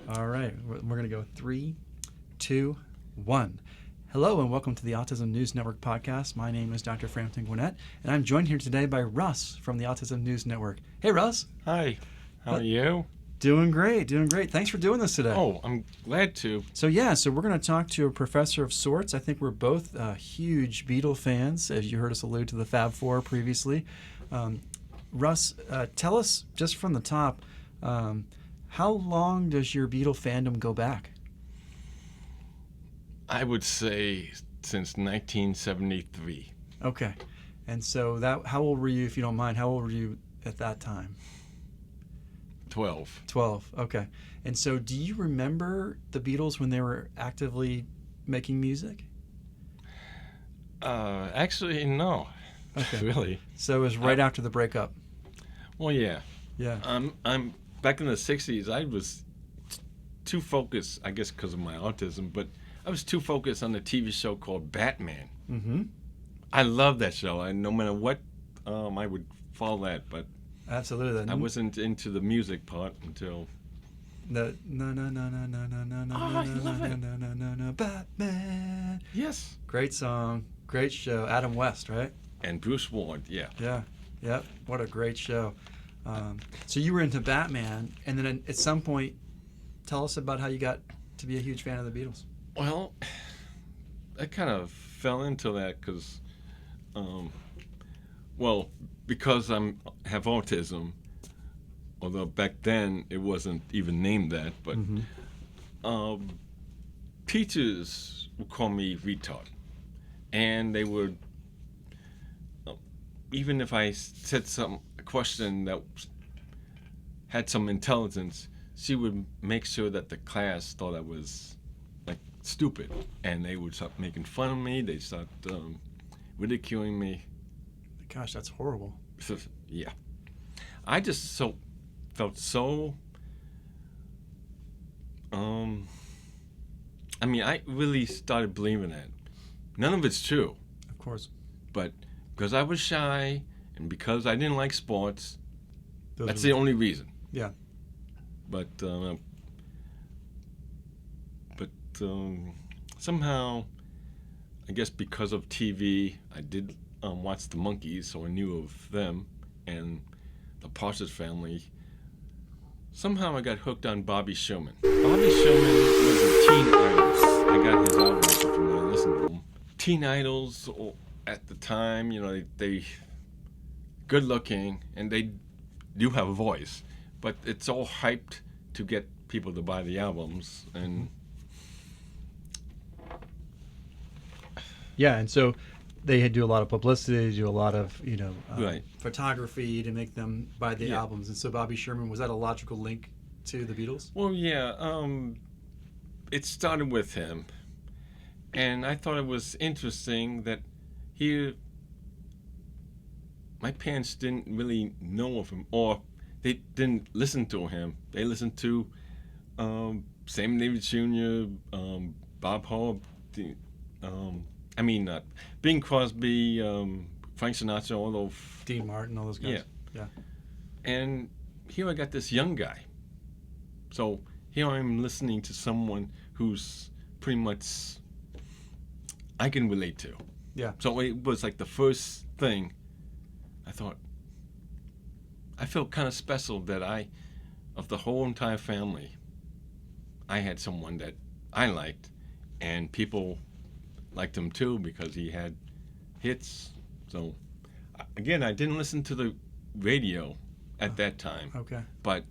All right, we're going to go 3, 2, 1. Hello and welcome to the Autism News Network podcast. My name is Dr. Frampton Gwinnett, and I'm joined here today by Russ from the Autism News Network. Hey, Russ. Hi, how are you? Doing great. Thanks for doing this today. Oh, I'm glad to. So we're going to talk to a professor of sorts. I think we're both huge Beatle fans, as you heard us allude to the Fab Four previously. Russ, tell us just from the top, how long does your Beatle fandom go back? I would say since 1973. Okay. And so how old were you, if you don't mind? How old were you at that time? 12. 12. Okay. And so do you remember the Beatles when they were actively making music? Actually, no. Okay. Really. So it was right after the breakup. Well, yeah. Yeah. I'm back in the 60s. I was too focused, I guess because of my autism, but I was too focused on the TV show called Batman. Mm-hmm. I love that show. No matter what, I would follow that, but Absolutely. I wasn't into the music part until... The no, I love it. no, Batman. Yes. Great song, great show. Adam West, right? And Bruce Ward, yeah. Yeah, yep. What a great show. So you were into Batman, and then at some point, tell us about how you got to be a huge fan of the Beatles. Well, I kind of fell into that because, because I have autism, although back then it wasn't even named that, but teachers would call me retard. And they would, even if I said a question that had some intelligence, she would make sure that the class thought I was like stupid, and they would start making fun of me. They start ridiculing me. Gosh, that's horrible. So, yeah, I just felt so. I really started believing that. None of it's true. Of course. But because I was shy and because I didn't like sports, that's the only reason. Yeah. But somehow, I guess because of TV, I did watch the Monkees, so I knew of them and the Partridge Family. Somehow I got hooked on Bobby Sherman. Bobby Sherman was a Teen Idols. I got his albums if you want to listen to them. Teen Idols at the time, they good looking and they do have a voice, but it's all hyped to get people to buy the albums. And yeah, and so they do a lot of publicity, they do a lot of right. photography to make them buy the albums. And so Bobby Sherman, was that a logical link to the Beatles? Well, yeah, it started with him, and I thought it was interesting that my parents didn't really know of him, or they didn't listen to him. They listened to Sammy Davis Jr., Bob Hope, Bing Crosby, Frank Sinatra, all those. Dean Martin, all those guys. Yeah. And here I got this young guy. So here I'm listening to someone who's pretty much I can relate to. Yeah. So it was like the first thing I thought. I felt kind of special that of the whole entire family, I had someone that I liked, and people liked him too because he had hits. So again, I didn't listen to the radio at that time. Okay. But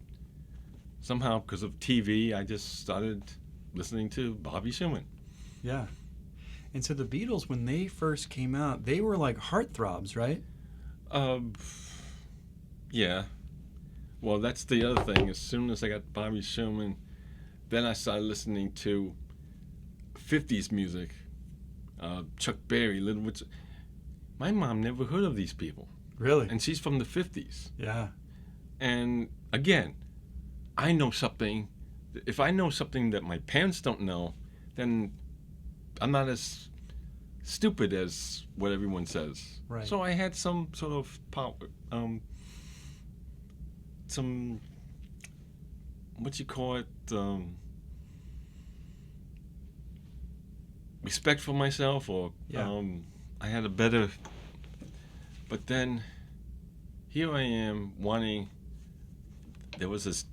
somehow because of TV, I just started listening to Bobby Sherman. Yeah. And so the Beatles, when they first came out, they were like heartthrobs, right? Yeah. Well, that's the other thing. As soon as I got Bobby Sherman, then I started listening to 50s music. Chuck Berry, Little Richard. My mom never heard of these people. Really? And she's from the 50s. Yeah. And again, I know something. If I know something that my parents don't know, then I'm not as stupid as what everyone says. Right. So I had some sort of power, some what you call it, respect for myself, or I had a better. But then, here I am wanting. There was this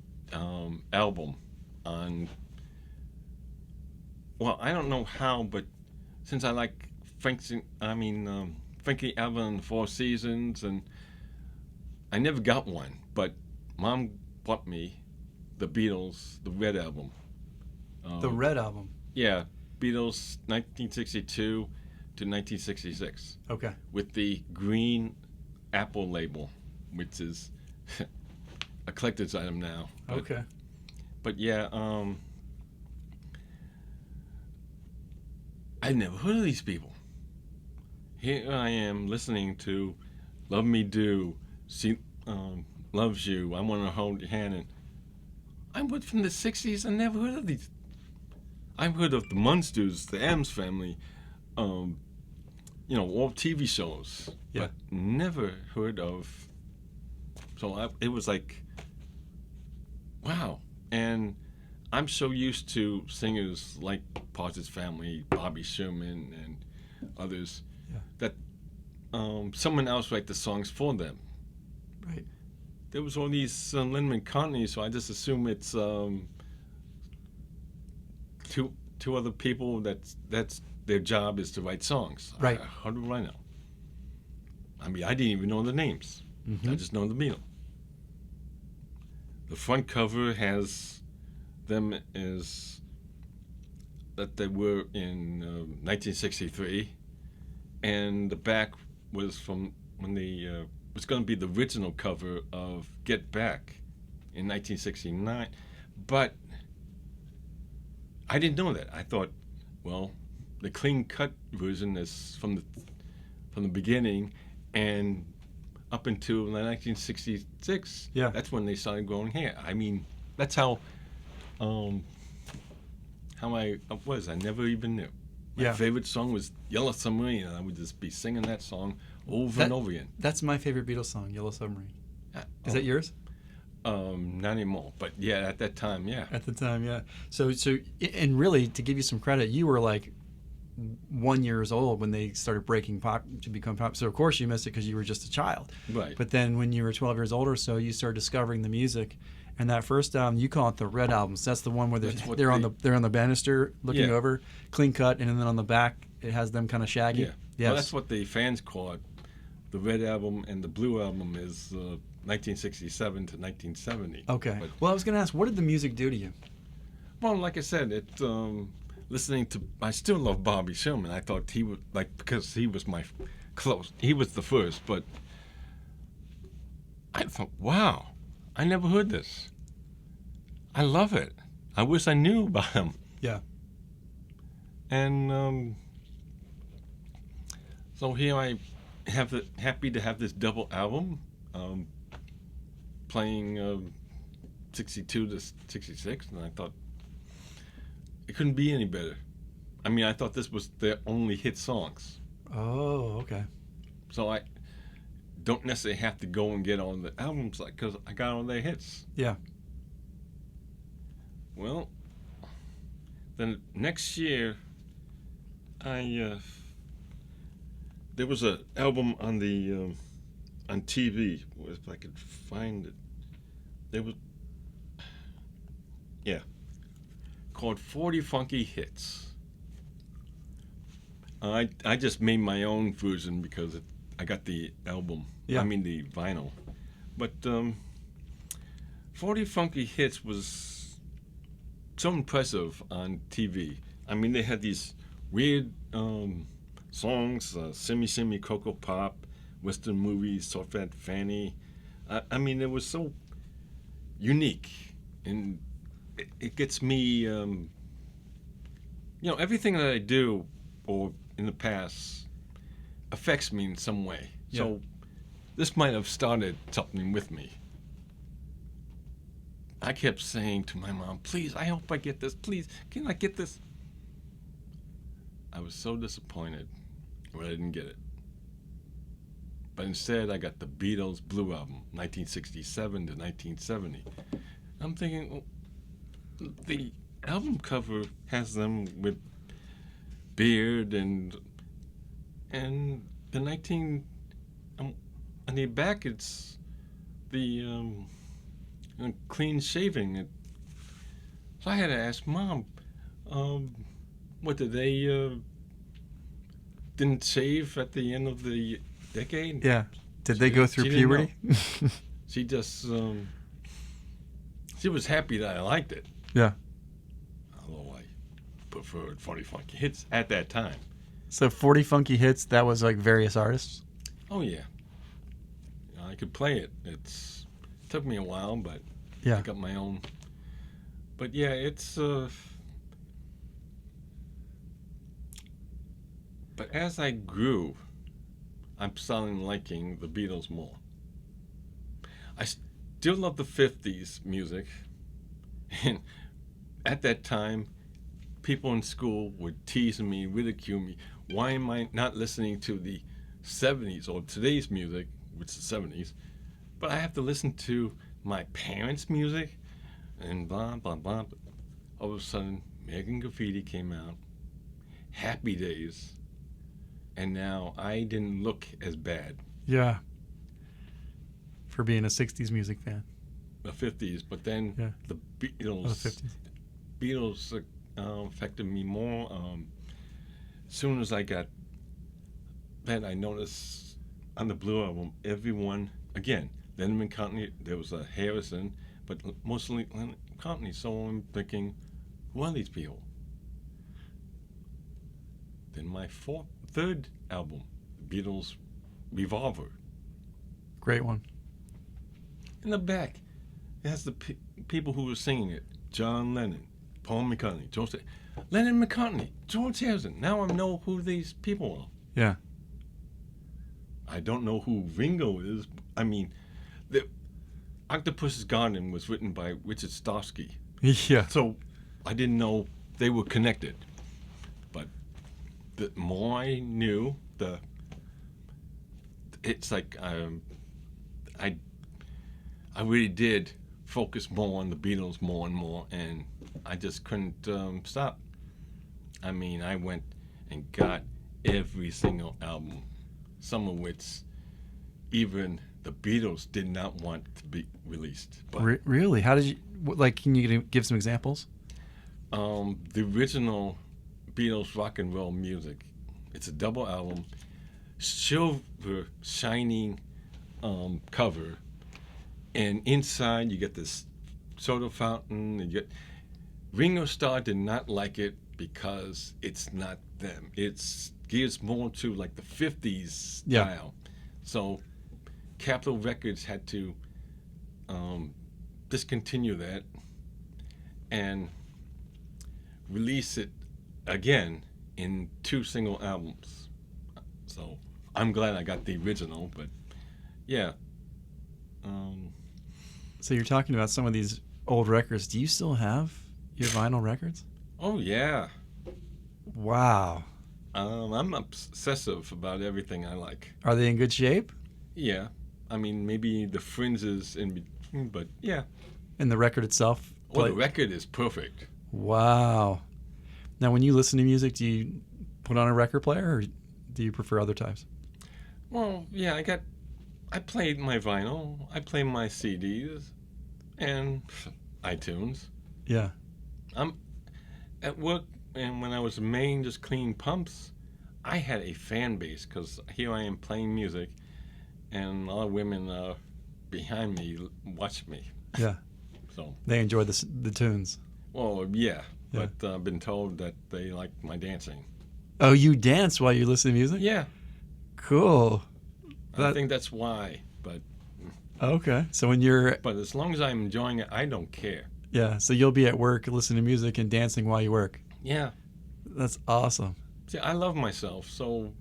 album on. Well, I don't know how, but since I like Frankie Avalon and the Four Seasons, and I never got one, but Mom bought me the Beatles, the Red Album. The Red Album. Yeah, Beatles 1962 to 1966. Okay. With the green Apple label, which is a collector's item now. Okay. But yeah, I'd never heard of these people. Here I am listening to "Love Me Do," "She Loves You," "I Want to Hold Your Hand," and I'm from the '60s. I never heard of these. I've heard of the Munsters, the Addams Family, all TV shows, but never heard of. So it was like, wow. And I'm so used to singers like Partridge Family, Bobby Sherman, and others, that someone else write the songs for them. Right. There was all these Lennon McCartney, so I just assume it's two other people that's their job is to write songs. Right. How do I know? I mean, I didn't even know the names. Mm-hmm. I just know the Beatles. The front cover has them as that they were in 1963, and the back was from when they was going to be the original cover of Get Back in 1969, but I didn't know that. I thought, well, the clean cut version is from the beginning, and up until 1966, that's when they started growing hair. I mean, that's how I was. I never even knew. My favorite song was Yellow Submarine, and I would just be singing that song over and over again. That's my favorite Beatles song, Yellow Submarine. Is that yours? Not anymore, but yeah, at that time, yeah. At the time, yeah. So, and really, to give you some credit, you were like 1 year old when they started breaking pop to become pop. So of course you missed it because you were just a child. Right. But then when you were 12 years old or so, you started discovering the music. And that first album, you call it the Red Albums. That's the one where they're on the banister looking over, clean cut, and then on the back it has them kind of shaggy. Yeah. Yes. Well, that's what the fans call it. The Red Album and the Blue Album is 1967 to 1970. Okay. Well, I was going to ask, what did the music do to you? Well, like I said, listening to, I still love Bobby Sherman. I thought he was because he was he was the first, but I thought, wow, I never heard this. I love it. I wish I knew about him. Yeah. And so here I happy to have this double album, playing 62 to 66, and I thought it couldn't be any better. I mean, I thought this was their only hit songs. Oh, okay. So I don't necessarily have to go and get on the albums because I got all their hits. Yeah. Well, then next year, there was an album on the on TV. If I could find it, there was called 40 Funky Hits. I just made my own version because I got the album. Yeah. I mean the vinyl. But 40 Funky Hits was so impressive on TV. I mean, they had these weird songs, Simmy Simmy Cocoa Pop, Western movies, Soft Fat Fanny. I mean, it was so unique, and it gets me, everything that I do or in the past affects me in some way. Yeah. So this might have started something with me. I kept saying to my mom, please, I hope I get this. Please, can I get this? I was so disappointed when I didn't get it. But instead, I got the Beatles Blue Album, 1967 to 1970. I'm thinking, well, the album cover has them with beard and the 19 on the back it's the clean shaving. So I had to ask Mom, what did they didn't shave at the end of the decade? Yeah. Did they go through she didn't puberty? She just she was happy that I liked it. Yeah. Although I preferred 40 Funky Hits at that time. So 40 Funky Hits, that was like various artists? Oh yeah, I could play it. It took me a while, but Yeah. I got my own. But yeah, it's. But as I grew, I'm starting liking the Beatles more. I still love the 50s music. And at that time, people in school would tease me, ridicule me. Why am I not listening to the 70s or today's music, which is the 70s? But I have to listen to my parents' music and blah, blah, blah. All of a sudden, American Graffiti came out. Happy Days. And now I didn't look as bad. Yeah. For being a 60s music fan. The 50s, but then Yeah. the Beatles. Oh, the 50s. Beatles affected me more. As soon as I got that, I noticed on the Blue Album, everyone, again, Lennon McCartney, there was a Harrison, but mostly Lennon McCartney. So I'm thinking, who are these people? Then my third album, Beatles Revolver. Great one. In the back, it has the people who were singing it. John Lennon, Paul McCartney, Lennon McCartney, George Harrison. Now I know who these people are. Yeah. I don't know who Ringo is. I mean, the Octopus's Garden was written by Richard Starsky. Yeah. So I didn't know they were connected. But the more I knew, it's like I really did focus more on the Beatles more and more, and I just couldn't stop. I mean, I went and got every single album, some of which even the Beatles did not want to be released. But Really? How did you, like, can you give some examples? the original Beatles rock and roll music, it's a double album, silver shining cover, and inside you get this soda fountain. And Ringo Starr did not like it because it's not them. It's gears more to like the 50s style. So Capitol Records had to discontinue that and release it again in 2 single albums. So I'm glad I got the original, but yeah. So you're talking about some of these old records. Do you still have your vinyl records? Oh yeah. Wow. I'm obsessive about everything I like. Are they in good shape? Yeah. I mean, maybe the fringes in between, but yeah. And the record itself? Well, the record is perfect. Wow. Now, when you listen to music, do you put on a record player, or do you prefer other types? Well, yeah, I play my vinyl, I play my CDs, and iTunes. Yeah. I'm at work, and when I was in Maine just cleaning pumps, I had a fan base because here I am playing music, and a lot of women behind me watch me. Yeah. So they enjoy the tunes. Well, yeah, but I've been told that they like my dancing. Oh, you dance while you listen to music? Yeah. Cool. I think that's why, but... Okay, so when you're... But as long as I'm enjoying it, I don't care. Yeah, so you'll be at work listening to music and dancing while you work. Yeah. That's awesome. See, I love myself, so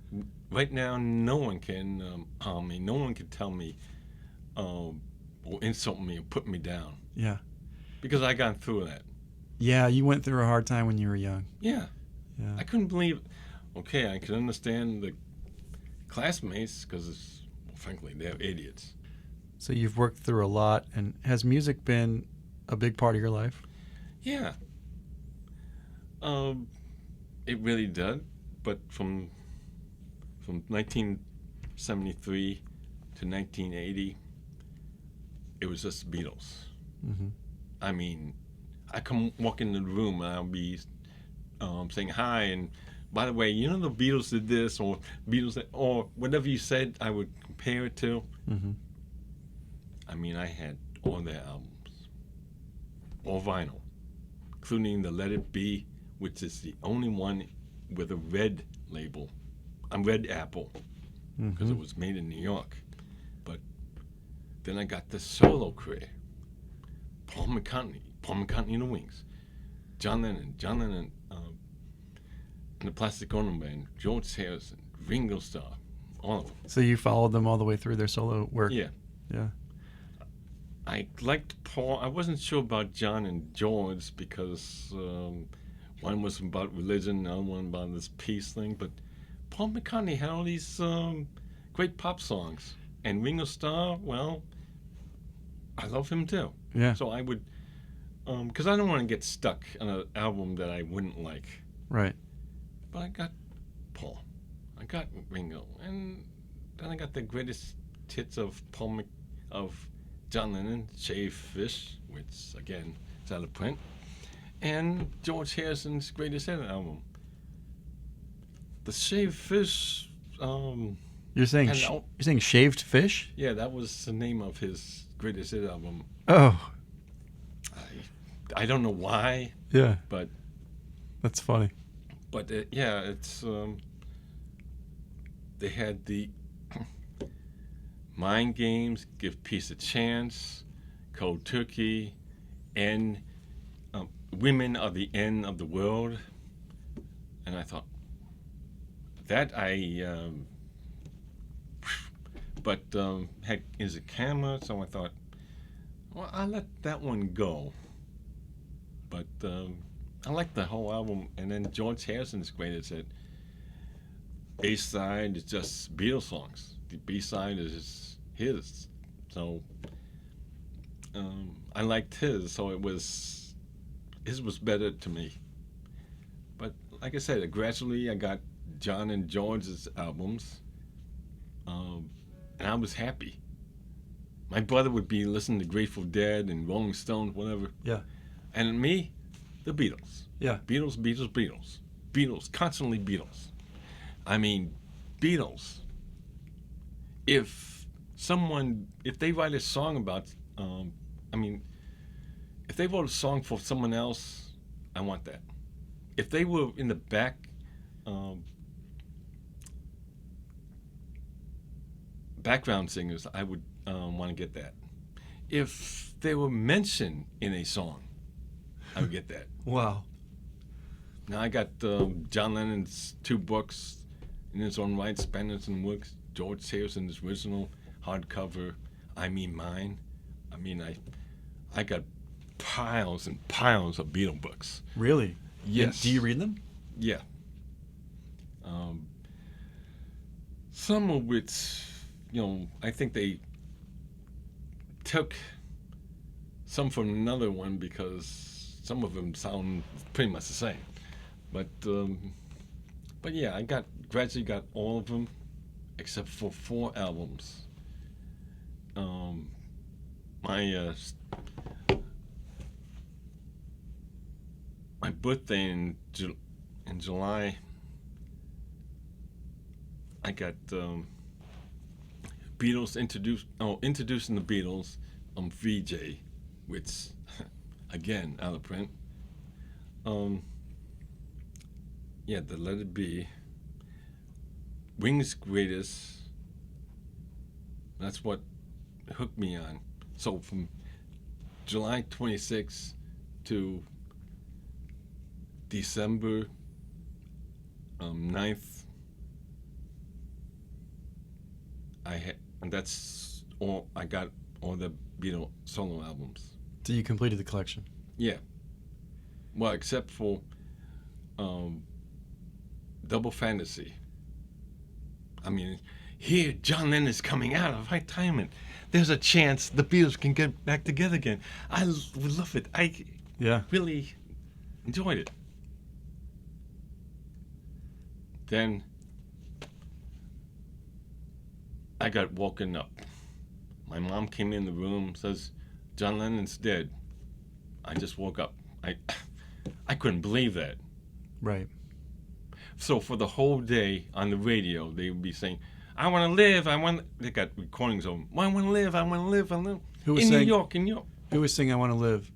right now no one can harm me. No one can tell me or insult me or put me down. Yeah. Because I got through that. Yeah, you went through a hard time when you were young. Yeah. Yeah. I couldn't believe... Okay, I can understand the classmates because, frankly, they're idiots. So you've worked through a lot, and has music been a big part of your life? Yeah. It really did, but from 1973 to 1980, it was just Beatles. Mm-hmm. I mean, I come walk in the room and I'll be saying hi, and by the way, you know the Beatles did this, or Beatles, or whatever you said, I would compare it to. Mm-hmm. I mean, I had all their albums, all vinyl, including the Let It Be, which is the only one with a red label. I'm Red Apple, because it was made in New York. But then I got the solo career. Paul McCartney and the Wings, John Lennon, and the Plastic Ono Band, George Harrison, Ringo Starr, all of them. So you followed them all the way through their solo work? Yeah. Yeah. I liked Paul. I wasn't sure about John and George because one was about religion, the other one about this peace thing. But Paul McCartney had all these great pop songs. And Ringo Starr, well, I love him too. Yeah. So I would, because I don't want to get stuck on an album that I wouldn't like. Right. But I got Paul. I got Ringo. And then I got the greatest hits of John Lennon, Shaved Fish, which, again, is out of print, and George Harrison's greatest hit album. The Shaved Fish, You're saying Shaved Fish? yeah, that was the name of his greatest hit album. Oh. I don't know why, Yeah. but That's funny. yeah, it's they had the Mind Games, Give Peace a Chance, Cold Turkey, and Women Are the End of the World. And I thought, but heck, is a camera, so I thought, well, I'll let that one go. But I like the whole album, and then George Harrison's greatest hit. A side is just Beatles songs. The B side is his. So I liked his, so his was better to me. But like I said, gradually I got John and George's albums, and I was happy. My brother would be listening to Grateful Dead and Rolling Stones, whatever. Yeah. And me, the Beatles. Yeah. Beatles. Beatles, constantly Beatles. I mean, Beatles. If they write a song about, if they wrote a song for someone else, I want that. If they were in the background singers, I would want to get that. If they were mentioned in a song, I would get that. Wow. Now I got John Lennon's 2 books in his own right, Spanish and Works, George Harrison's original hardcover, I Mean Mine. I got piles and piles of Beatle books. Really? Yes. And do you read them? Yeah. Some of which, I think they took some from another one because some of them sound pretty much the same. But yeah, I gradually got all of them except for 4 albums. My birthday in July, I got Beatles introducing the Beatles on VJ, which again out of print. Yeah, the Let It Be, Wings Greatest. That's what hooked me on. So from July 26th to December 9th, and that's all. I got all the Beatles solo albums. So you completed the collection? Yeah. Well, except for Double Fantasy. Here John Lennon is coming out of retirement. There's a chance the Beatles can get back together again. I would love it. Yeah. Really enjoyed it. Then I got woken up. My mom came in the room, says, John Lennon's dead. I just woke up. I couldn't believe that. Right. So for the whole day on the radio, they would be saying, I want to live. They got recordings of them. I want to live. I want to live. I live. Who was in saying, New York, in New York. Who was saying I Want to Live?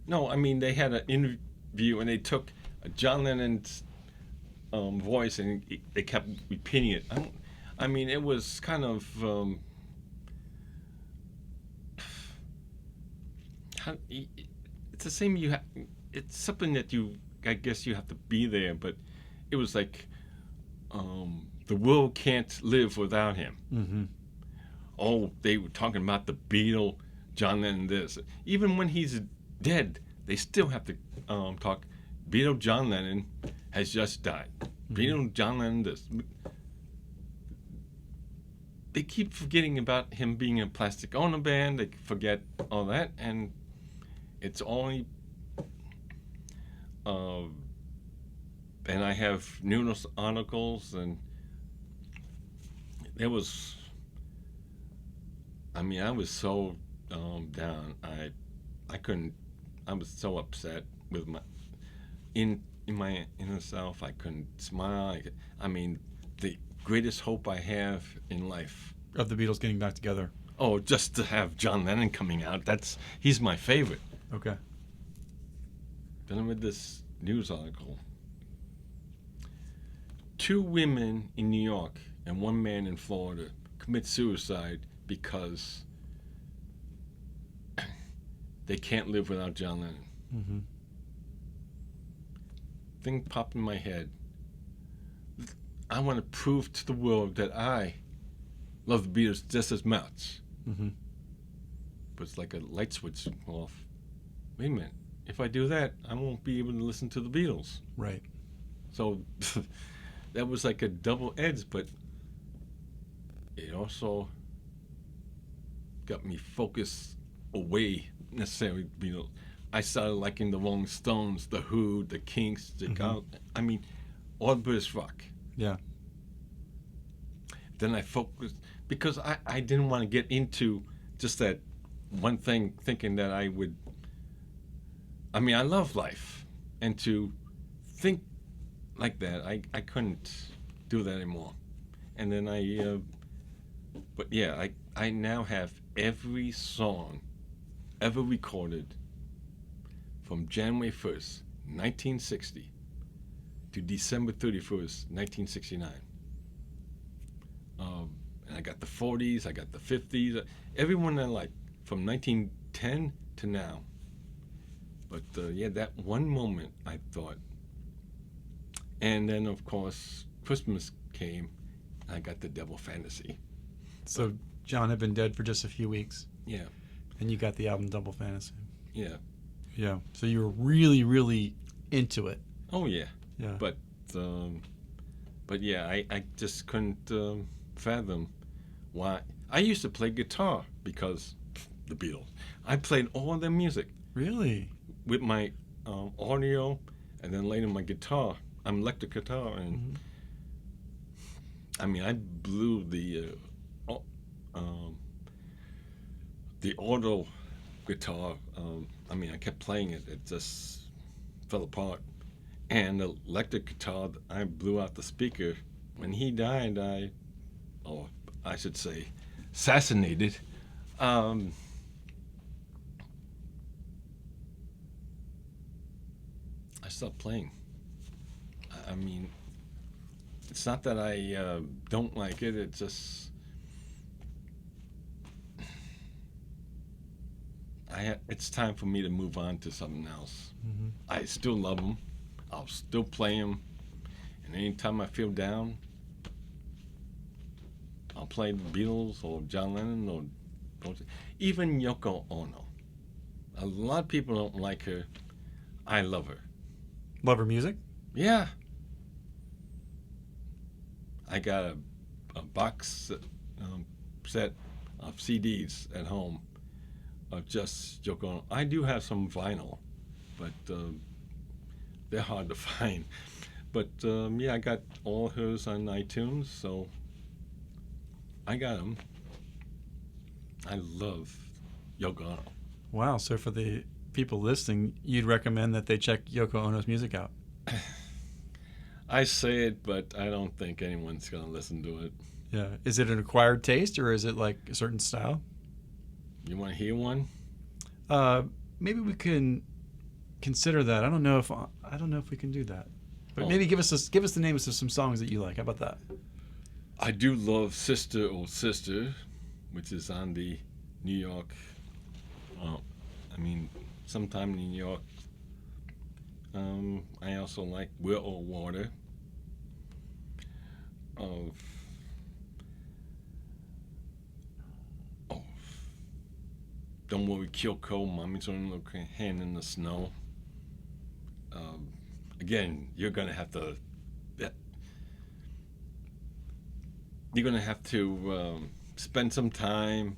No, I mean, they had an interview and they took John Lennon's voice and they kept repeating it. I mean, it was kind of it's the same. It's something that I guess you have to be there, but it was like the world can't live without him. Mm-hmm. Oh, they were talking about the Beatles, John Lennon this. Even when he's dead, they still have to talk. Beatles John Lennon has just died. Mm-hmm. Beatles John Lennon this. They keep forgetting about him being in Plastic Ono Band. They forget all that, and it's only. And I have numerous articles, and there was. I mean, I was so down. I couldn't. I was so upset with my my inner self. I couldn't smile. I mean, the greatest hope I have in life Of the Beatles getting back together. Oh, just to have John Lennon coming out. He's my favorite. Okay. Then I read this news article. 2 women in New York and 1 man in Florida commit suicide because they can't live without John Lennon. Mm-hmm. Thing popped in my head. I want to prove to the world that I love the Beatles just as much. Mm-hmm. But it's like a light switch off. Wait a minute. If I do that, I won't be able to listen to the Beatles. Right. So that was like a double edge, but it also got me focused away necessarily. I started liking the Rolling Stones, the Who, the Kinks, I mean, all British rock. Yeah. Then I focused because I didn't want to get into just that one thing, thinking that I would. I mean, I love life, and to think like that, I couldn't do that anymore. And then but yeah, I now have every song ever recorded from January 1st, 1960 to December 31st, 1969. And I got the 40s, I got the 50s, everyone I like, from 1910 to now. But yeah, that one moment I thought. And then, of course, Christmas came, and I got the Devil Fantasy. So John had been dead for just a few weeks. Yeah. And you got the album Double Fantasy. Yeah. Yeah. So you were really, really into it. Oh, yeah. Yeah. But yeah, I just couldn't fathom why. I used to play guitar because the Beatles. I played all their music. Really? With my audio, and then later my guitar. I'm electric guitar, and I mean, I blew the auto guitar. I mean, I kept playing it. It just fell apart. And the electric guitar, I blew out the speaker. When he died, I should say, assassinated. I stopped playing. I mean, it's not that I don't like it. It's just it's time for me to move on to something else. Mm-hmm. I still love them. I'll still play them. And anytime I feel down, I'll play the Beatles or John Lennon or even Yoko Ono. A lot of people don't like her. I love her. Love her music? Yeah. I got a box set of CDs at home of just Yoko Ono. I do have some vinyl, but they're hard to find. But yeah, I got all hers on iTunes, so I got them. I love Yoko Ono. Wow. So for the people listening, you'd recommend that they check Yoko Ono's music out? I say it, but I don't think anyone's going to listen to it. Yeah. Is it an acquired taste, or is it like a certain style? You want to hear one? Maybe we can consider that. I don't know if we can do that. But maybe give us the names of some songs that you like. How about that? I do love Sister Oh Sister, which is on the New York. Sometime in New York. I also like We're All Water. Don't Worry Kyoko, Mommy's Only Little Hand in the Snow. Again, you're gonna have to spend some time,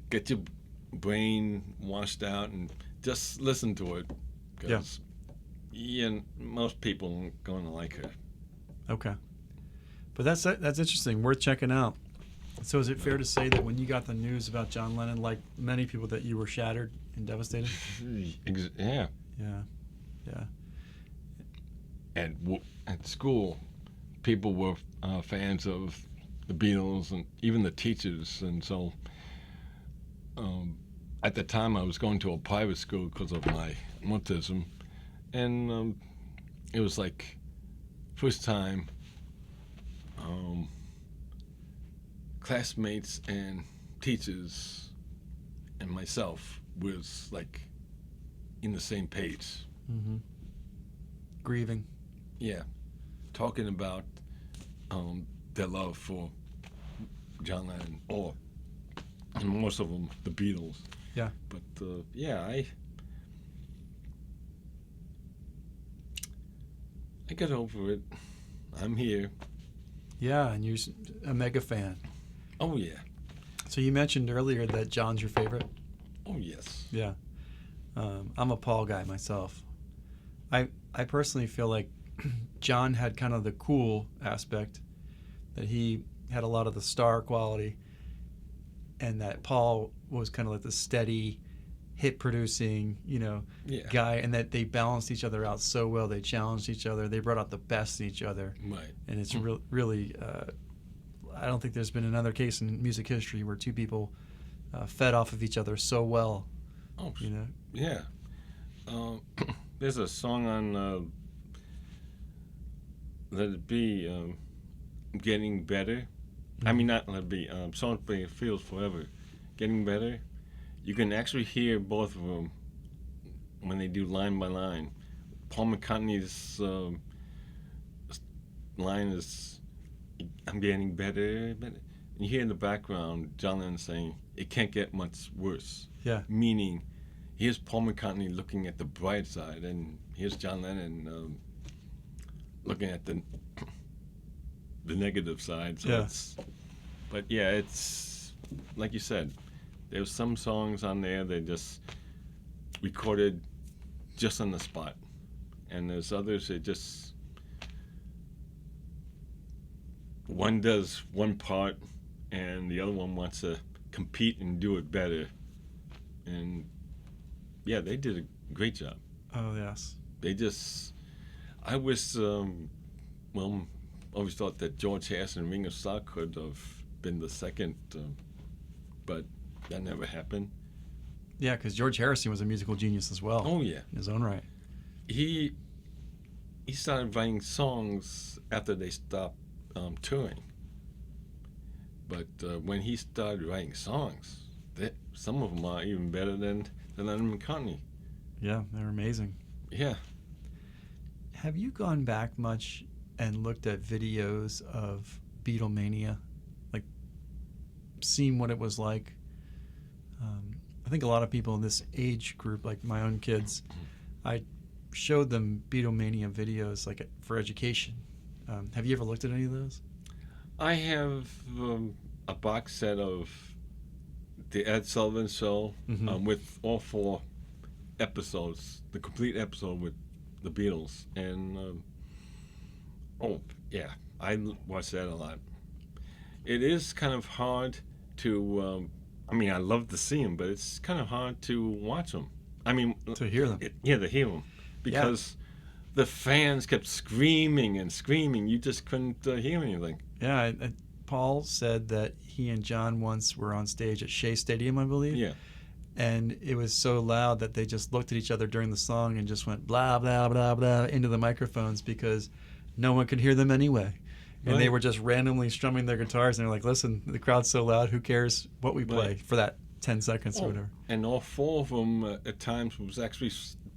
get your brain washed out, and just listen to it, because most people aren't going to like her. Okay, but that's interesting. Worth checking out. So is it fair to say that when you got the news about John Lennon, like many people, that you were shattered and devastated? Yeah. Yeah. At school, people were fans of the Beatles, and even the teachers, and so at the time I was going to a private school because of my autism, and it was like first time classmates and teachers and myself was like in the same page. Mm-hmm. Grieving. Yeah, talking about their love for John Lennon, and most of them the Beatles. Yeah. But yeah, I get over it. I'm here. Yeah, and you're a mega fan. Oh yeah. So you mentioned earlier that John's your favorite. Oh yes. Yeah. I'm a Paul guy myself. I personally feel like John had kind of the cool aspect, that he had a lot of the star quality, and that Paul was kind of like the steady, hit producing, guy, and that they balanced each other out so well. They challenged each other. They brought out the best in each other. Right. And it's really, I don't think there's been another case in music history where two people fed off of each other so well. Oh, yeah. There's a song on Let It Be, Getting Better. Mm-hmm. I mean, not Let It Be, Song Play Feels Forever. Getting Better. You can actually hear both of them when they do line by line. Paul McCartney's line is, I'm getting better, better. And you hear in the background John Lennon saying, it can't get much worse. Yeah. Meaning, here's Paul McCartney looking at the bright side, and here's John Lennon looking at the negative side. So it's like you said, there's some songs on there they just recorded just on the spot, and there's others that just one does one part and the other one wants to compete and do it better, and yeah, they did a great job. Oh yes. I wish always thought that George Harrison and Ringo Starr could have been the second, but that never happened. Yeah, because George Harrison was a musical genius as well. Oh yeah, in his own right. He started writing songs after they stopped touring. But when he started writing songs, some of them are even better than Lennon and McCartney. Yeah, they're amazing. Yeah. Have you gone back much and looked at videos of Beatlemania? Like, seen what it was like? I think a lot of people in this age group, like my own kids, I showed them Beatlemania videos like for education. Have you ever looked at any of those? I have a box set of the Ed Sullivan Show with all four episodes, the complete episode with the Beatles, and I watch that a lot. It is kind of hard to. I love to see them, but it's kind of hard to watch them. To hear them. To hear them, because the fans kept screaming and screaming. You just couldn't hear anything. Yeah, Paul said that he and John once were on stage at Shea Stadium, I believe. Yeah. And it was so loud that they just looked at each other during the song and just went blah, blah, blah, blah into the microphones because no one could hear them anyway. And they were just randomly strumming their guitars, and they're like, listen, the crowd's so loud, who cares what we play for that 10 seconds or whatever. And all four of them at times was actually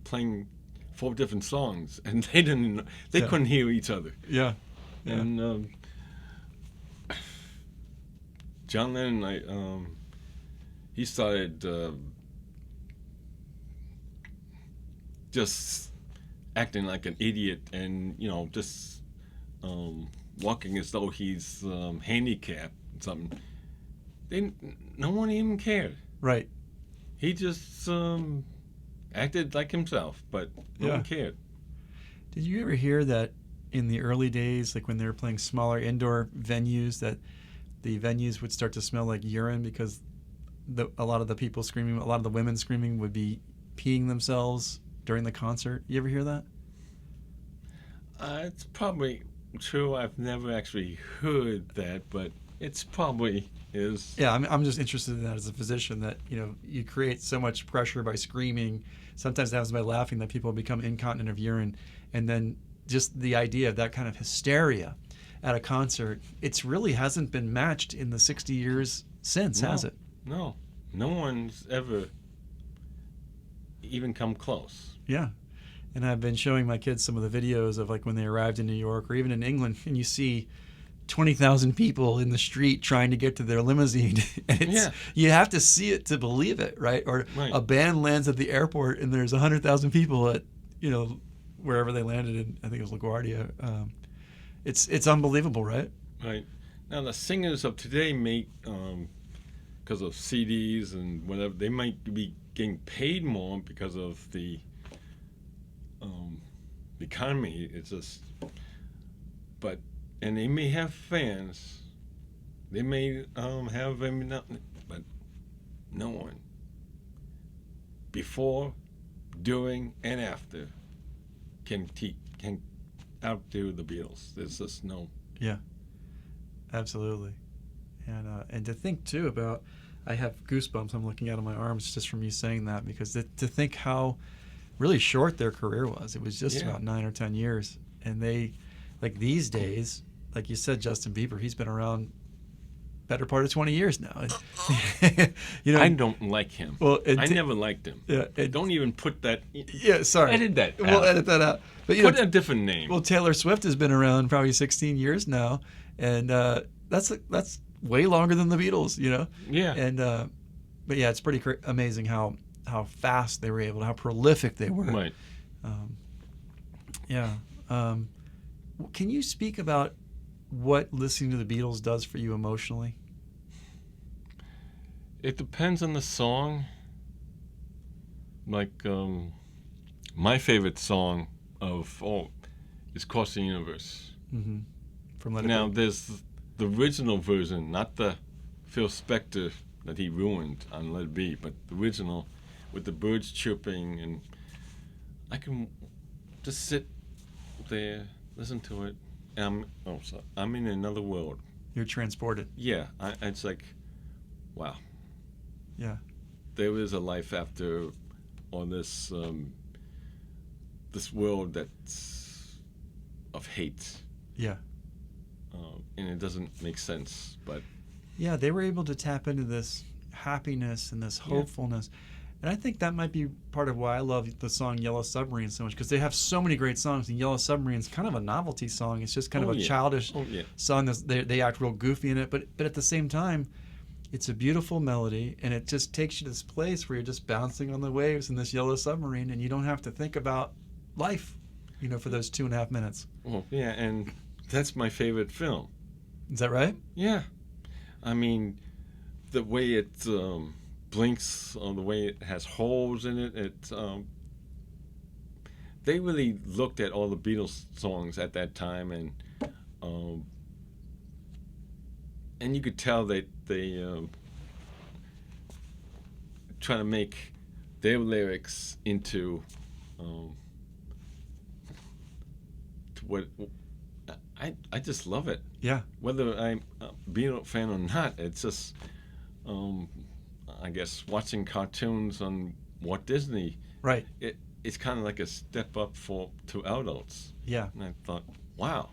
playing 4 different songs, and they couldn't hear each other. Yeah. And John Lennon, he started just acting like an idiot, and just walking as though he's handicapped or something. No one even cared. Right. He just acted like himself, but no one cared. Did you ever hear that in the early days, like when they were playing smaller indoor venues, that the venues would start to smell like urine because a lot of the people screaming, a lot of the women screaming would be peeing themselves during the concert? You ever hear that? It's probably true. I've never actually heard that, but it's probably is. Yeah, I'm just interested in that as a physician, that you create so much pressure by screaming. Sometimes it happens by laughing, that people become incontinent of urine, and then just the idea of that kind of hysteria at a concert, it's really hasn't been matched in the 60 years since, has it? No one's ever even come close. Yeah. And I've been showing my kids some of the videos of like when they arrived in New York or even in England, and you see 20,000 people in the street trying to get to their limousine. And you have to see it to believe it, right? Or a band lands at the airport and there's 100,000 people at, wherever they landed in, I think it was LaGuardia. It's unbelievable, right? Right. Now the singers of today make, because of CDs and whatever, they might be getting paid more because of the economy. It's just, and they may have fans, they may have nothing, but no one before, during, and after can outdo the Beatles. There's just no. Yeah, absolutely. And to think too about, I have goosebumps I'm looking out of my arms just from you saying that, because to think how really short their career was. It was just about 9 or 10 years. And they, like these days, like you said, Justin Bieber, he's been around better part of 20 years now. I don't like him. Well, I never liked him. Yeah, don't even put that. Sorry. Edit that. We'll edit that out. But put a different name. Well, Taylor Swift has been around probably 16 years now, and that's way longer than the Beatles. Yeah. And but yeah, it's pretty amazing how fast they were able to, how prolific they were. Right. Can you speak about what listening to the Beatles does for you emotionally? It depends on the song. Like, my favorite song of all is Across the Universe. Mm-hmm. From Let It Now, Be. there's the original version, not the Phil Spector that he ruined on Let It Be, but the original with the birds chirping, and I can just sit there, listen to it, and I'm in another world. You're transported. Yeah, it's like, wow. Yeah. There is a life after, or this world that's of hate. Yeah. And it doesn't make sense, but. Yeah, they were able to tap into this happiness and this hopefulness. And I think that might be part of why I love the song Yellow Submarine so much, because they have so many great songs, and Yellow Submarine is kind of a novelty song. It's just kind of a childish song. They act real goofy in it, but at the same time, it's a beautiful melody, and it just takes you to this place where you're just bouncing on the waves in this yellow submarine, and you don't have to think about life, for those 2.5 minutes. Well, yeah, and that's my favorite film. Is that right? Yeah. I mean, the way it blinks, the way it has holes in it, they really looked at all the Beatles songs at that time, and you could tell that they try to make their lyrics into to what I just love it. Yeah. Whether I'm a Beatles fan or not, it's just I guess watching cartoons on Walt Disney. Right. It's kind of like a step up to adults. Yeah. And I thought, wow.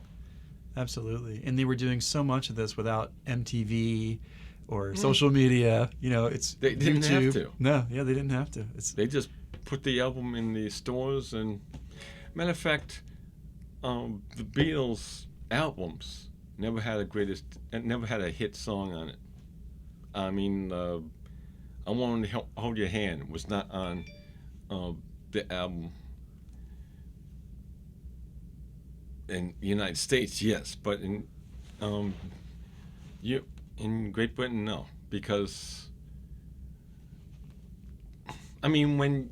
Absolutely. And they were doing so much of this without MTV or social media. They didn't YouTube. have to. No, yeah, they didn't have to. They just put the album in the stores, and matter of fact, the Beatles albums never had a hit song on it. I mean, I Want to Hold Your Hand was not on the album. In the United States, yes, but in Great Britain, no, because I mean, when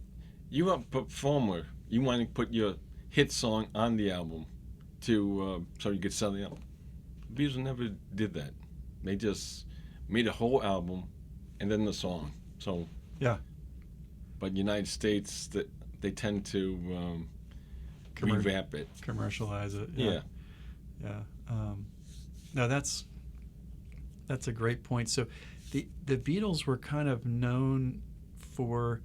you're a performer, you want to put your hit song on the album so you could sell the album. The Beatles never did that. They just made a whole album and then the song. So yeah, but United States, they tend to revamp it, commercialize it. Yeah. No, that's a great point. So the Beatles were kind of known for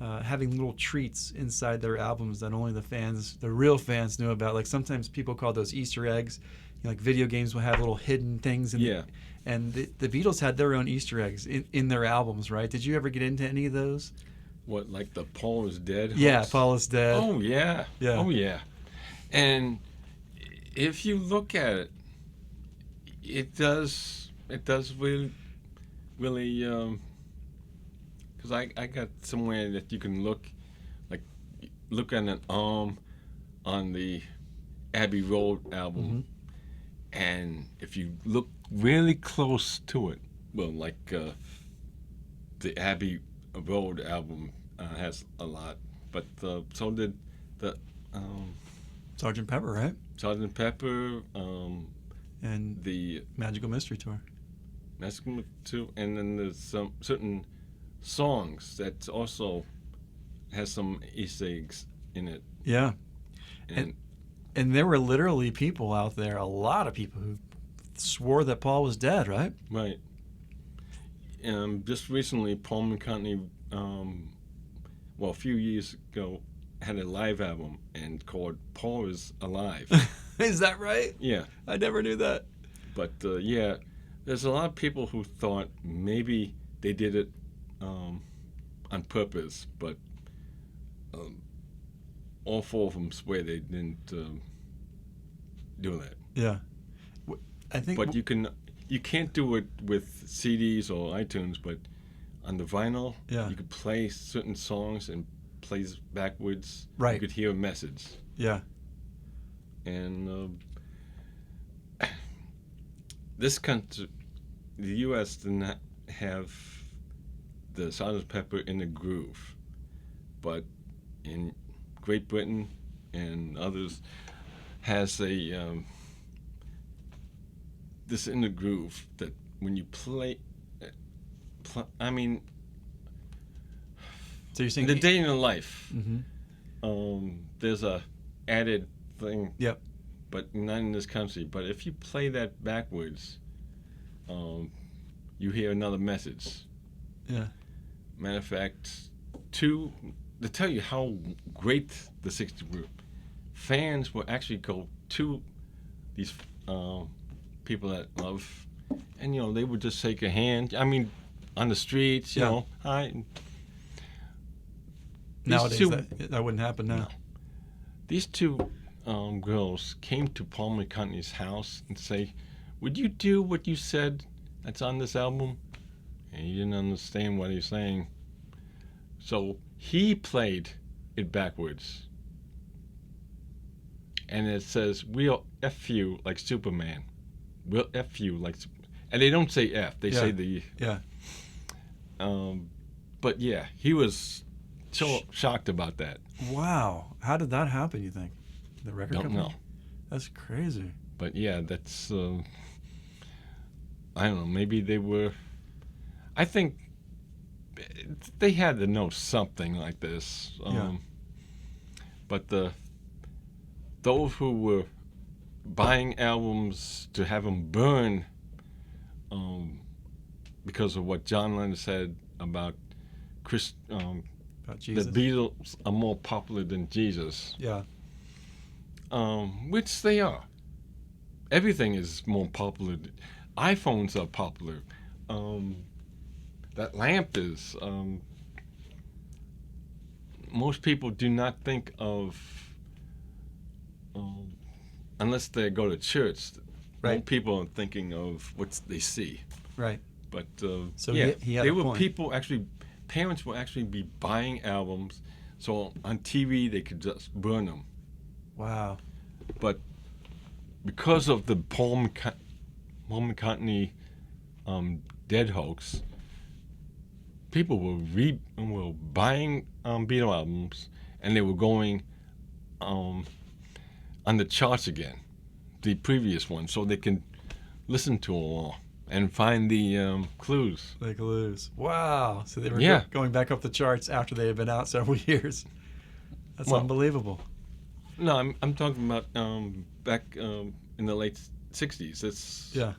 having little treats inside their albums that only the real fans knew about. Like sometimes people call those Easter eggs. Like video games will have little hidden things. And the Beatles had their own Easter eggs in their albums, right? Did you ever get into any of those? What, like the Paul is Dead? Yeah, Paul is Dead. Oh, yeah. Yeah. Oh, yeah. And if you look at it, it does really, because I got somewhere that you can look at an arm on the Abbey Road album, Mm-hmm. and if you look really close to it, well, like the Abbey Road album has a lot, but so did the Sgt. Pepper, right? Sgt. Pepper, and the Magical Mystery Tour. Magical too, and then there's some certain songs that also has some Easter eggs in it. Yeah, And there were literally people out there, a lot of people who swore that Paul was dead, right? right. Just recently, Paul McCartney, a few years ago, had a live album and called Paul is Alive. Is that right? Yeah. I never knew that. But yeah, there's a lot of people who thought maybe they did it on purpose, but all four of them swear they didn't do that. Yeah, I think. But you can't do it with CDs or iTunes, but on the vinyl, Yeah. you could play certain songs and plays backwards. Right. You could hear a message. Yeah. And this country, the U.S. did not have the Sgt. Pepper in the groove, but in Great Britain and others has a this in the groove that when you play, I mean, So you're saying the day in the life, Mm-hmm. There's a added thing. Yep. But not in this country. But if you play that backwards, you hear another message. Yeah. Matter of fact, to tell you how great the 60 group, fans will actually go to these people that love, and they would just shake a hand. I mean, on the streets, you Yeah. know, hi. Nowadays, two- that wouldn't happen now. No. These two girls came to Paul McCartney's house and say, "Would you do what you said that's on this album?" And he didn't understand what he was saying. So he played it backwards. And it says, "We'll F you like Superman. We'll F you like..." And they don't say F. They Yeah. say the... Yeah. But yeah, he was shocked about that. Wow. How did that happen, you think? The record Don't company? know. That's crazy. But yeah, that's I don't know. Maybe they were. I think they had to know something like this. Yeah. But those who were buying albums to have them burn, because of what John Lennon said about About the Jesus. Beatles are more popular than Jesus, Yeah. which they are. Everything is more popular. iPhones are popular. That lamp is. Most people do not think of, unless they go to church. Right. Most people are thinking of what they see. Right. But So yeah, he had they a were point. people actually. Parents will actually be buying albums, so on TV they could just burn them. Wow. But because of the Paul McCartney dead hoax, people were buying Beatles albums, and they were going on the charts again, the previous one, so they can listen to them all and find the clues. They could lose. Wow. So they were Yeah. going back up the charts after they had been out several years. That's Well, unbelievable. No, I'm talking about back in the late '60s. Yeah.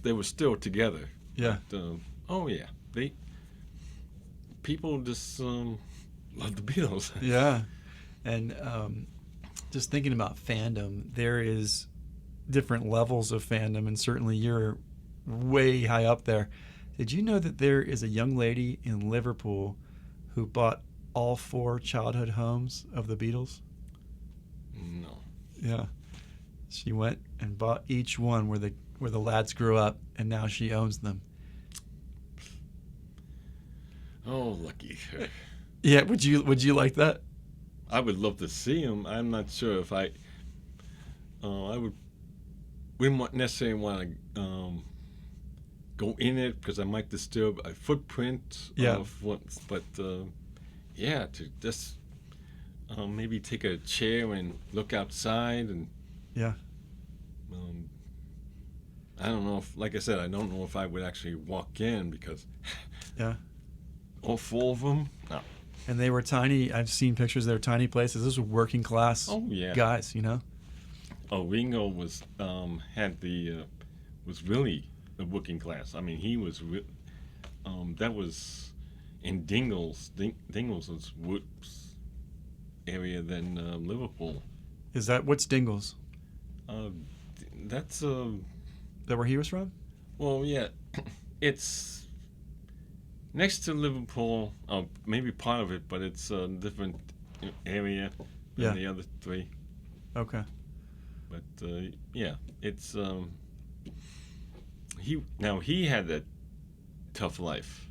They were still together. Yeah. But, oh yeah, people just love the Beatles. Yeah. And just thinking about fandom, there is different levels of fandom, and certainly you're way high up there. Did you know that there is a young lady in Liverpool who bought all 4 childhood homes of the Beatles? No. Yeah. She went and bought each one where the lads grew up, and now she owns them. Oh, lucky her. Yeah, would you like that? I would love to see them. I'm not sure if I wouldn't necessarily want to go in it because I might disturb a footprint of what. But yeah, to just maybe take a chair and look outside and. Yeah. I don't know if, like I said, I don't know if I would actually walk in because. Yeah. All 4 of them? No. And they were tiny. I've seen pictures. They were tiny places. This was working class Oh yeah. guys, you know. Oh, Ringo was was really the working class. I mean, he was that was in Dingles. Dingles was worse area than Liverpool. Is that what's Dingles? That's That where he was from? well, yeah, it's next to Liverpool. Maybe part of it, but it's a different area than the other 3. Okay. But yeah, it's he had a tough life.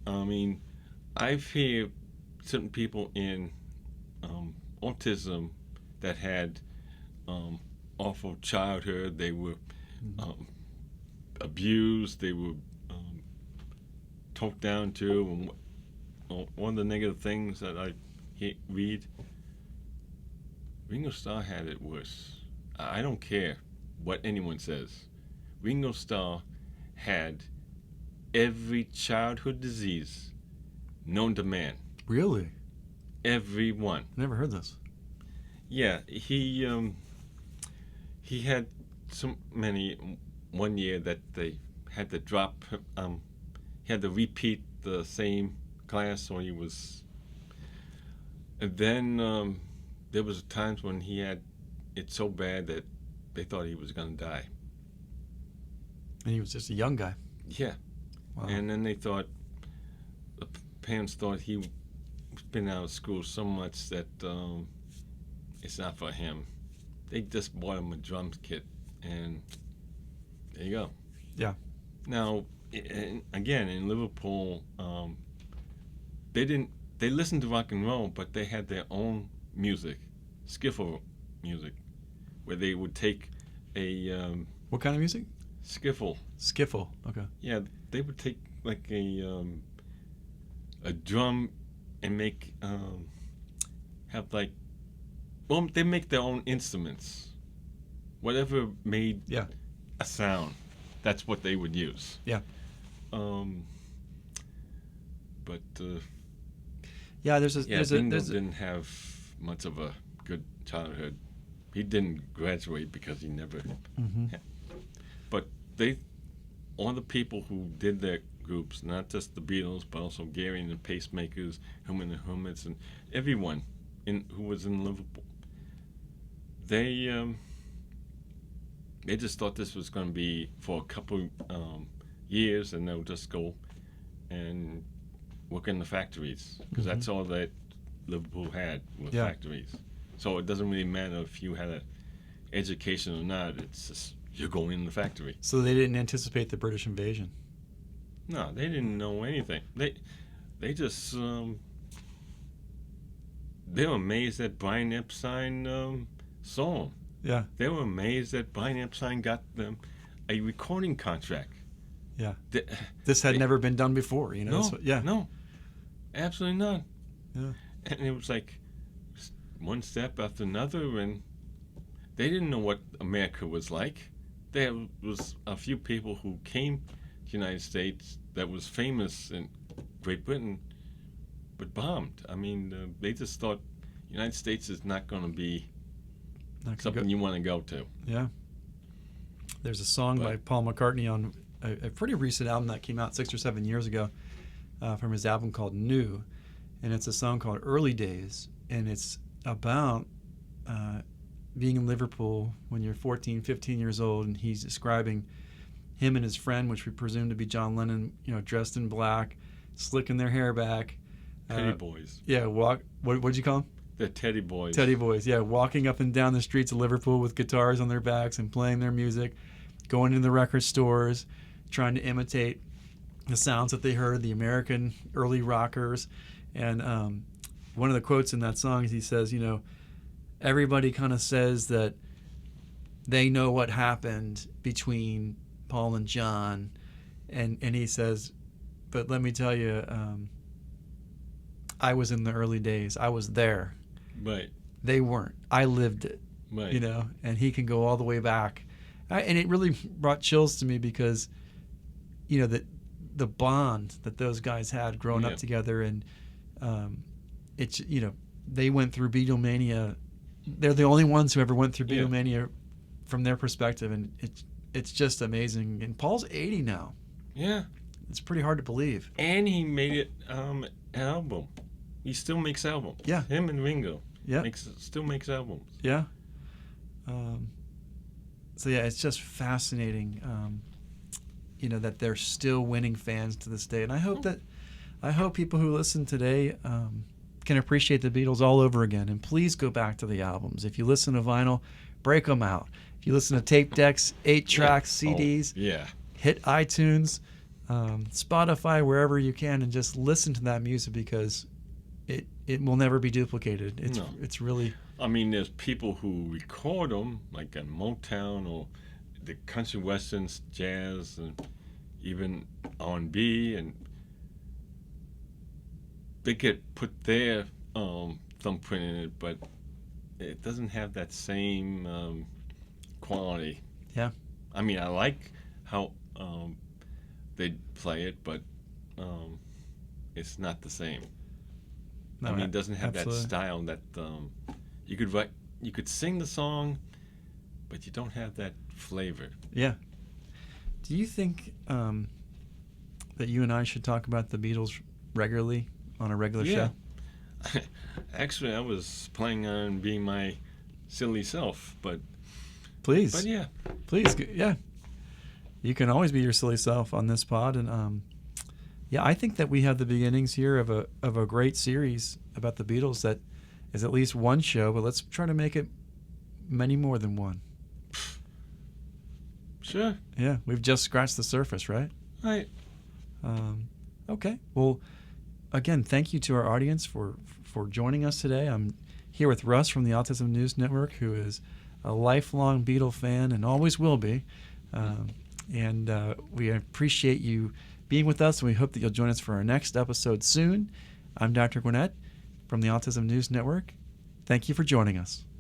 I mean, I've heard certain people in autism that had awful childhood. They were abused. They were talked down to. And one of the negative things that I read. Ringo Starr had it worse. I don't care what anyone says. Ringo Starr had every childhood disease known to man. Really? Every one. Never heard this. Yeah, he had so many. One year that they had to drop. He had to repeat the same class, so he was. And then. There was times when he had it so bad that they thought he was going to die. And he was just a young guy. Yeah. Wow. And then the parents thought he's been out of school so much that it's not for him. They just bought him a drum kit, and there you go. Yeah. Now, again, in Liverpool, they listened to rock and roll, but they had their own music, skiffle music, where they would take a What kind of music? skiffle. Skiffle. Okay. Yeah, they would take like a a drum and they make their own instruments. Whatever made a sound, that's what they would use. Yeah. But Ringo didn't have much of a good childhood. He didn't graduate because he never. Had. But all the people who did their groups, not just the Beatles, but also Gary and the Pacemakers, Hum and the Hummets, and everyone who was in Liverpool, they just thought this was going to be for a couple years, and they'll just go and work in the factories, because that's all that Liverpool had was factories. So it doesn't really matter if you had an education or not. It's just you're going in the factory. So they didn't anticipate the British invasion. No, they didn't know anything. They just they were amazed that Brian Epstein saw them. Yeah. They were amazed that Brian Epstein got them a recording contract. Yeah. This had never been done before, No, So, no, absolutely not. Yeah. And it was like one step after another, and they didn't know what America was like. There was a few people who came to the United States that was famous in Great Britain, but bombed. I mean, they just thought the United States is not going to be something you want to go to. Yeah. There's a song by Paul McCartney on a pretty recent album that came out 6 or 7 years ago from his album called New, and it's a song called Early Days, and it's about being in Liverpool when you're 14, 15 years old, and he's describing him and his friend, which we presume to be John Lennon, dressed in black, slicking their hair back. Teddy boys. Yeah, what'd you call them? The Teddy boys. Teddy boys, yeah, walking up and down the streets of Liverpool with guitars on their backs and playing their music, going into the record stores, trying to imitate the sounds that they heard, the American early rockers. And one of the quotes in that song is he says, everybody kind of says that they know what happened between Paul and John, and he says, but let me tell you, I was in the early days. I was there. Right. They weren't. I lived it. Right. And he can go all the way back. And it really brought chills to me because, the bond that those guys had growing up together, and it's they went through Beatlemania. They're the only ones who ever went through Beatlemania from their perspective, and it's just amazing. And Paul's 80 now. Yeah. It's pretty hard to believe. And he made it an album. He still makes albums. Yeah. Him and Ringo. Yeah. Still makes albums. Yeah. So it's just fascinating. That they're still winning fans to this day, and I hope people who listen today can appreciate the Beatles all over again. And please go back to the albums. If you listen to vinyl, break them out. If you listen to tape decks, 8-track CDs, hit iTunes, Spotify, wherever you can, and just listen to that music because it will never be duplicated. It's really. I mean, there's people who record them, like on Motown or the country westerns, jazz, and even R&B, and they could put their thumbprint in it, but it doesn't have that same quality. Yeah. I mean, I like how they play it, but it's not the same. No, I mean, it doesn't have absolutely. that style that you could sing the song, but you don't have that flavor. Yeah. Do you think that you and I should talk about the Beatles regularly on a regular show? Actually, I was planning on being my silly self, but please. But yeah, please, yeah. You can always be your silly self on this pod, and I think that we have the beginnings here of a great series about the Beatles that is at least one show, but let's try to make it many more than one. Sure. Yeah, we've just scratched the surface, right? Right. Okay. Well, again, thank you to our audience for joining us today. I'm here with Russ from the Autism News Network, who is a lifelong Beatle fan and always will be. And we appreciate you being with us, and we hope that you'll join us for our next episode soon. I'm Dr. Gwinnett from the Autism News Network. Thank you for joining us.